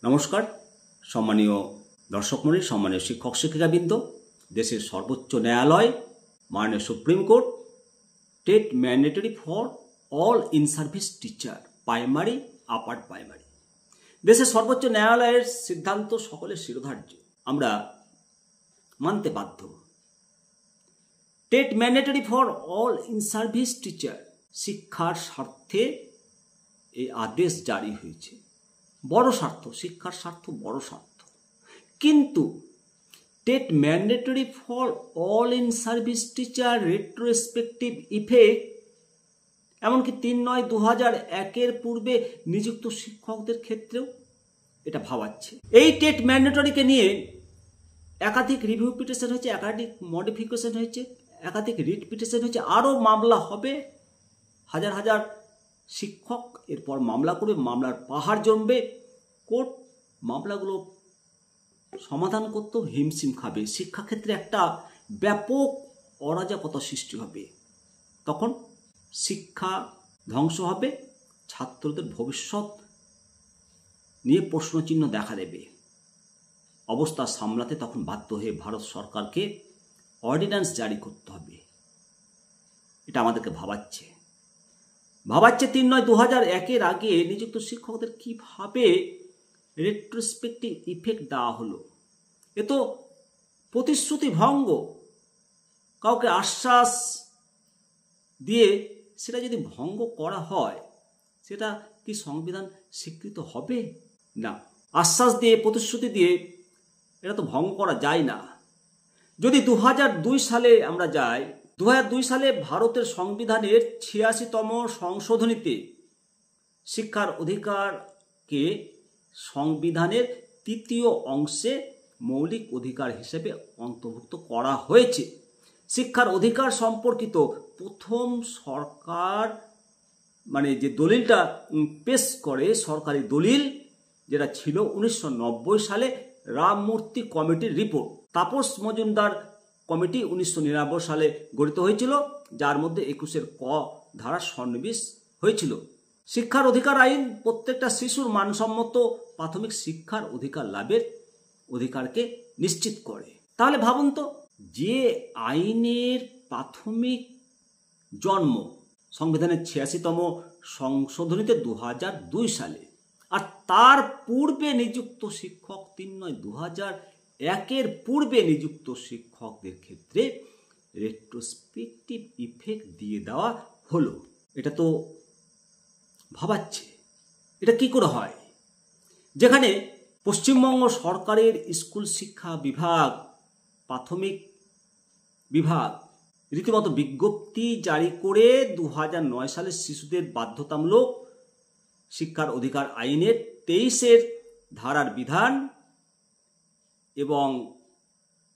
নমস্কার সম্মানীয় দর্শক মণ্ডলী, সম্মানীয় শিক্ষক শিক্ষিকাবৃন্দ। দেশের সর্বোচ্চ ন্যায়ালয় মাননীয় supreme court TET mandatory for all in service teacher, primary upper primary. দেশের সর্বোচ্চ ন্যায়ালয়ের সিদ্ধান্ত সকলের শিরোধার্য, আমরা মানতে বাধ্য। TET mandatory for all in service teacher, শিক্ষার স্বার্থে এই আদেশ জারি হয়েছে। বড় স্বার্থ, শিক্ষার স্বার্থ বড় স্বার্থ। কিন্তু TET mandatory for all in service teacher retrospective effect এমনকি ৩-৯-২০০১ পূর্বে নিযুক্ত শিক্ষকদের ক্ষেত্রেও এটা ভাবাচ্ছে। এই টেট ম্যান্ডেটরিকে নিয়ে একাধিক রিভিউ পিটিশন হয়েছে, একাধিক মডিফিকেশন হয়েছে, একাধিক রিট পিটিশন হয়েছে, আরও মামলা হবে। হাজার হাজার শিক্ষক এরপর মামলা করবে, মামলার পাহাড় জমবে। কোর্ট মামলাগুলো সমাধান করতেও হিমশিম খাবে। শিক্ষাক্ষেত্রে একটা ব্যাপক অরাজকতা সৃষ্টি হবে। তখন শিক্ষা ধ্বংস হবে, ছাত্রদের ভবিষ্যৎ নিয়ে প্রশ্নচিহ্ন দেখা দেবে। অবস্থা সামলাতে তখন বাধ্য হয়ে ভারত সরকারকে অর্ডিন্যান্স জারি করতে হবে। এটা আমাদেরকে ভাবাচ্ছে ৩-৯-২০০১ আগে নিযুক্ত শিক্ষকদের কিভাবে রেট্রোস্পেক্টিভ ইফেক্ট দেওয়া হলো। এ তো প্রতিশ্রুতি ভঙ্গ। কাউকে আশ্বাস দিয়ে সেটা যদি ভঙ্গ করা হয়, সেটা কি সংবিধান স্বীকৃত হবে? না। আশ্বাস দিয়ে, প্রতিশ্রুতি দিয়ে এটা তো ভঙ্গ করা যায় না। যদি ২০০২ সালে আমরা যাই, ২০০২ সালে ভারতের সংবিধানের ৮৬তম সংশোধনীতে শিক্ষার অধিকারকে সংবিধানের ৩য় অংশে মৌলিক অধিকার হিসেবে অন্তর্ভুক্ত করা হয়েছে। শিক্ষার অধিকার সম্পর্কিত প্রথম সরকার যে দলিলটা পেশ করে, সরকারি দলিল যেটা ছিল ১৯৯০ সালে রামমূর্তি কমিটির রিপোর্ট। তাপস মজুমদার কমিটি ১৯৯৯ সালে গঠিত হয়েছিল, যার মধ্যে ২১-এর ক ধারা সন্নিবেশ হয়েছিল। শিক্ষার অধিকার আইন প্রত্যেকটা শিশুর মানসম্মত প্রাথমিক শিক্ষার অধিকার লাভের অধিকারকে নিশ্চিত করে। তাহলে ভাবুন তো, যে আইনের প্রাথমিক জন্ম সংবিধানের ৮৬তম সংশোধনীতে ২০০২ সালে, আর তার পূর্বে নিযুক্ত শিক্ষক ৩-৯-২০০১ পূর্বে নিযুক্ত শিক্ষকদের ক্ষেত্রে রেট্রোস্পেক্টিভ ইফেক্ট দিয়ে দেওয়া হলো। এটা তো ভাবাচ্ছে। এটা কি করে হয়? যেখানে পশ্চিমবঙ্গ সরকারের স্কুল শিক্ষা বিভাগ, প্রাথমিক বিভাগ রীতিমতো বিজ্ঞপ্তি জারি করে ২০০৯ সালে শিশুদের বাধ্যতামূলক শিক্ষার অধিকার আইনের ২৩-এর ধারার বিধান এবং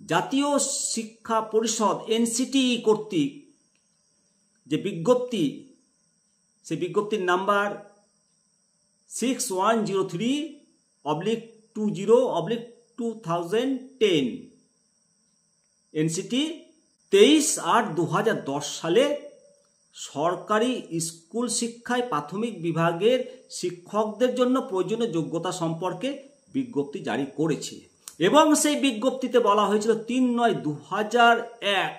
জাতীয় শিক্ষা পরিষদ NCTE কর্তৃক যে বিজ্ঞপ্তি, সেই বিজ্ঞপ্তির নাম্বার 6103/20/2010 NCTE 23/8/2010 সালে সরকারি স্কুল শিক্ষায় প্রাথমিক বিভাগের শিক্ষকদের জন্য প্রয়োজনীয় যোগ্যতা সম্পর্কে বিজ্ঞপ্তি জারি করেছে। এবং সেই বিজ্ঞপ্তিতে বলা হয়েছিল ৩-৯-২০০১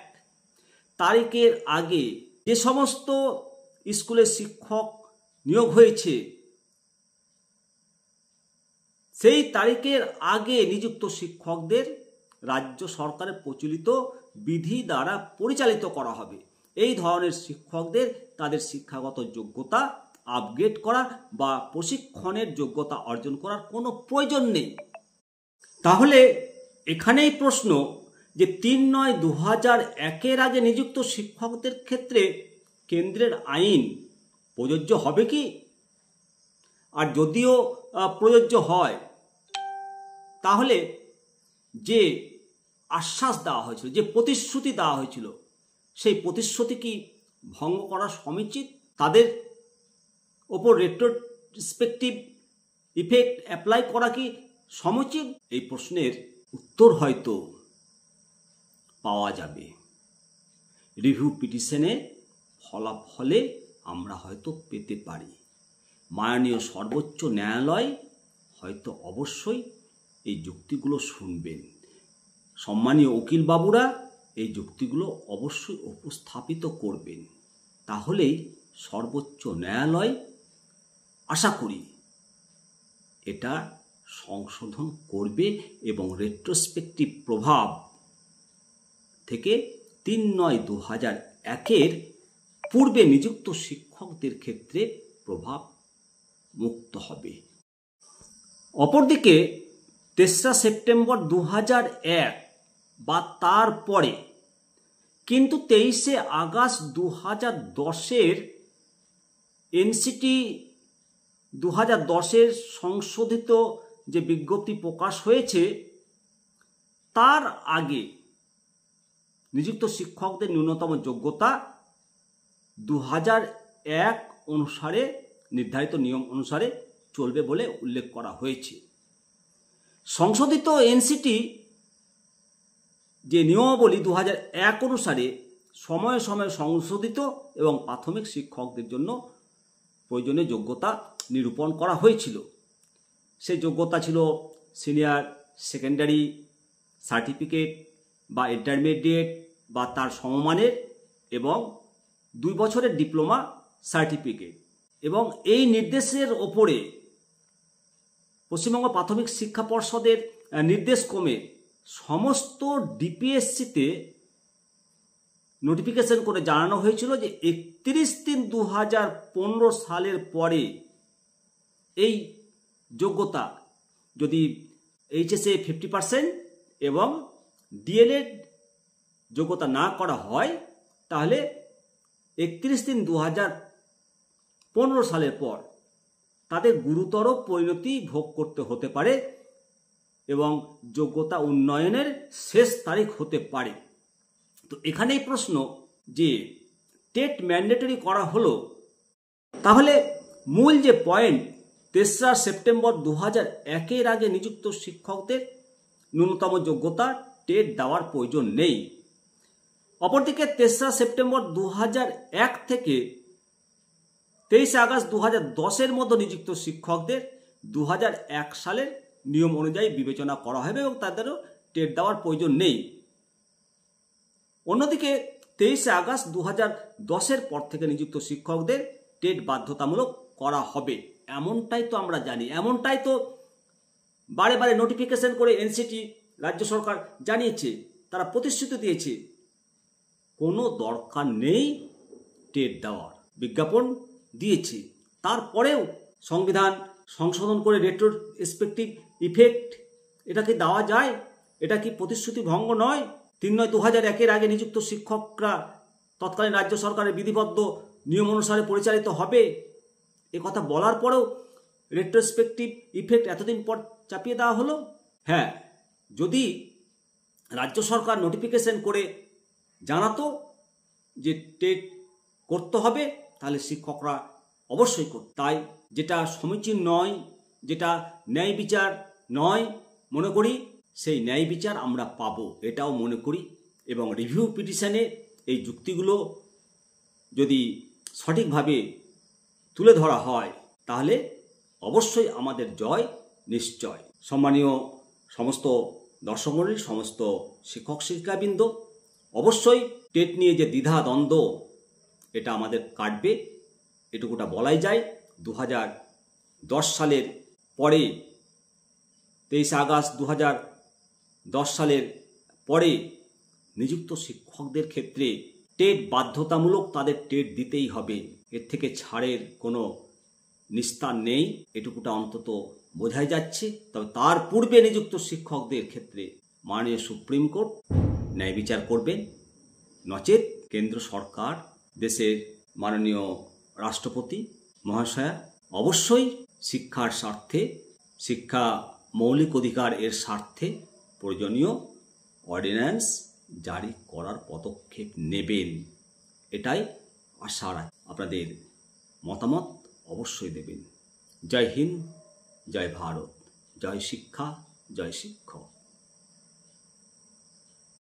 তারিখের আগে যে সমস্ত স্কুলের শিক্ষক নিয়োগ হয়েছে, সেই তারিখের আগে নিযুক্ত শিক্ষকদের রাজ্য সরকারের প্রচলিত বিধি দ্বারা পরিচালিত করা হবে। এই ধরনের শিক্ষকদের তাদের শিক্ষাগত যোগ্যতা আপগ্রেড করা বা প্রশিক্ষণের যোগ্যতা অর্জন করার কোনো প্রয়োজন নেই। তাহলে এখানেই প্রশ্ন যে ৩-৯-২০০১ আগে নিযুক্ত শিক্ষকদের ক্ষেত্রে কেন্দ্রের আইন প্রযোজ্য হবে কি? আর যদিও প্রযোজ্য হয়, তাহলে যে আশ্বাস দেওয়া হয়েছিল, যে প্রতিশ্রুতি দেওয়া হয়েছিল, সেই প্রতিশ্রুতি কি ভঙ্গ করা সমীচিত? তাদের ওপর রেট্রোস্পেক্টিভ ইফেক্ট অ্যাপ্লাই করা কি সমীচীন? এই প্রশ্নের উত্তর হয়তো পাওয়া যাবে রিভিউ পিটিশনের ফলাফলে। আমরা হয়তো পেতে পারি মাননীয় সর্বোচ্চ ন্যায়ালয় হয়তো অবশ্যই এই যুক্তিগুলো শুনবেন। সম্মানীয় উকিল বাবুরা এই যুক্তিগুলো অবশ্যই উপস্থাপিত করবেন। তাহলেই সর্বোচ্চ ন্যায়ালয় আশা করি এটা সংশোধন করবে এবং রেট্রোস্পেক্টিভ প্রভাব থেকে ৩-৯-২০০১ পূর্বে নিযুক্ত শিক্ষকদের ক্ষেত্রে প্রভাব মুক্ত হবে। অপরদিকে ৩রা সেপ্টেম্বর ২০০১ বা তারপরে কিন্তু ২৩শে আগস্ট ২০১০ এনসিটি ২০১০ সংশোধিত যে বিজ্ঞপ্তি প্রকাশ হয়েছে তার আগে নিযুক্ত শিক্ষকদের ন্যূনতম যোগ্যতা ২০০১ অনুসারে নির্ধারিত নিয়ম অনুসারে চলবে বলে উল্লেখ করা হয়েছে। সংশোধিত এনসিটি যে নিয়মাবলী ২০০১ অনুসারে সময়ে সময়ে সংশোধিত এবং প্রাথমিক শিক্ষকদের জন্য প্রয়োজনীয় যোগ্যতা নিরূপণ করা হয়েছিল। সেই যোগ্যতা ছিল সিনিয়র সেকেন্ডারি সার্টিফিকেট বা ইন্টারমিডিয়েট বা তার সমমানের এবং ২ বছরের ডিপ্লোমা সার্টিফিকেট। এবং এই নির্দেশের ওপরে পশ্চিমবঙ্গ প্রাথমিক শিক্ষা পর্ষদের নির্দেশক্রমে সমস্ত ডিপিএসসিতে নোটিফিকেশন করে জানানো হয়েছিল যে ৩১/৩/২০১৫ সালের পরে এই যোগ্যতা যদি এইচএসএ 50% এবং ডিএলএড যোগ্যতা না করা হয় তাহলে ৩১/৩/২০১৫ সালের পর তাদের গুরুতর পরিণতি ভোগ করতে হতে পারে এবং যোগ্যতা উন্নয়নের শেষ তারিখ হতে পারে। তো এখানেই প্রশ্ন যে টেট ম্যান্ডেটরি করা হলো, তাহলে মূল যে পয়েন্ট ৩রা সেপ্টেম্বর ২০০১ আগে নিযুক্ত শিক্ষকদের ন্যূনতম যোগ্যতা টেট দেওয়ার প্রয়োজন নেই। অপরদিকে ৩রা সেপ্টেম্বর ২০০১ থেকে ২৩ আগস্ট ২০১০ মধ্যে নিযুক্ত শিক্ষকদের ২০০১ সালের নিয়ম অনুযায়ী বিবেচনা করা হবে এবং তাদেরও টেট দেওয়ার প্রয়োজন নেই। অন্যদিকে ২৩ আগস্ট ২০১০ পর থেকে নিযুক্ত শিক্ষকদের টেট বাধ্যতামূলক করা হবে, এমনটাই তো আমরা জানি, এমনটাই তো বারে বারে নোটিফিকেশন করে এনসিটি রাজ্য সরকার জানিয়েছে, তারা প্রতিশ্রুতি দিয়েছে। কোনো দরকার নেই টেট দেওয়ার, বিজ্ঞাপন দিয়েছে। তারপরেও সংবিধান সংশোধন করে রেট্রোস্পেক্টিভ ইফেক্ট এটা কি দেওয়া যায়? এটা কি প্রতিশ্রুতি ভঙ্গ নয়? ৩-৯-২০০১ আগে নিযুক্ত শিক্ষকরা তৎকালীন রাজ্য সরকারের বিধিবদ্ধ নিয়ম অনুসারে পরিচালিত হবে, এ কথা বলার পরেও রেট্রোস্পেক্টিভ ইফেক্ট এতদিন পর চাপিয়ে দেওয়া হলো। হ্যাঁ, যদি রাজ্য সরকার নোটিফিকেশন করে জানাতো যে টেট করতে হবে তাহলে শিক্ষকরা অবশ্যই করত। তাই যেটা সমীচীন নয়, যেটা ন্যায় বিচার নয় মনে করি, সেই ন্যায় বিচার আমরা পাবো এটাও মনে করি। এবং রিভিউ পিটিশনে এই যুক্তিগুলো যদি সঠিকভাবে তুলে ধরা হয় তাহলে অবশ্যই আমাদের জয় নিশ্চয়। সম্মানীয় সমস্ত দর্শক মণ্ডলী, সমস্ত শিক্ষক শিক্ষাবৃন্দ, অবশ্যই টেট নিয়ে যে দ্বিধা দ্বন্দ্ব এটা আমাদের কাটবে, এটুকুটা বলাই যায়। ২০১০ সালের পরে ২৩ আগস্ট ২০১০ সালের পরে নিযুক্ত শিক্ষকদের ক্ষেত্রে টেট বাধ্যতামূলক, তাদের টেট দিতেই হবে, এর থেকে ছাড়ের কোনো নিস্তার নেই, এটুকুটা অন্তত বোঝাই যাচ্ছে। তবে তার পূর্বে নিযুক্ত শিক্ষকদের ক্ষেত্রে মাননীয় সুপ্রিম কোর্ট ন্যায় বিচার করবেন, নচেত কেন্দ্র সরকার, দেশের মাননীয় রাষ্ট্রপতি মহাশয়া অবশ্যই শিক্ষার স্বার্থে, শিক্ষা মৌলিক অধিকার এর স্বার্থে প্রয়োজনীয় অর্ডিন্যান্স জারি করার পদক্ষেপ নেবেন, এটাই আশা রাখি। আপনাদের মতামত অবশ্যই দেবেন। জয় হিন্দ, জয় ভারত, জয় শিক্ষা, জয় শিক্ষক।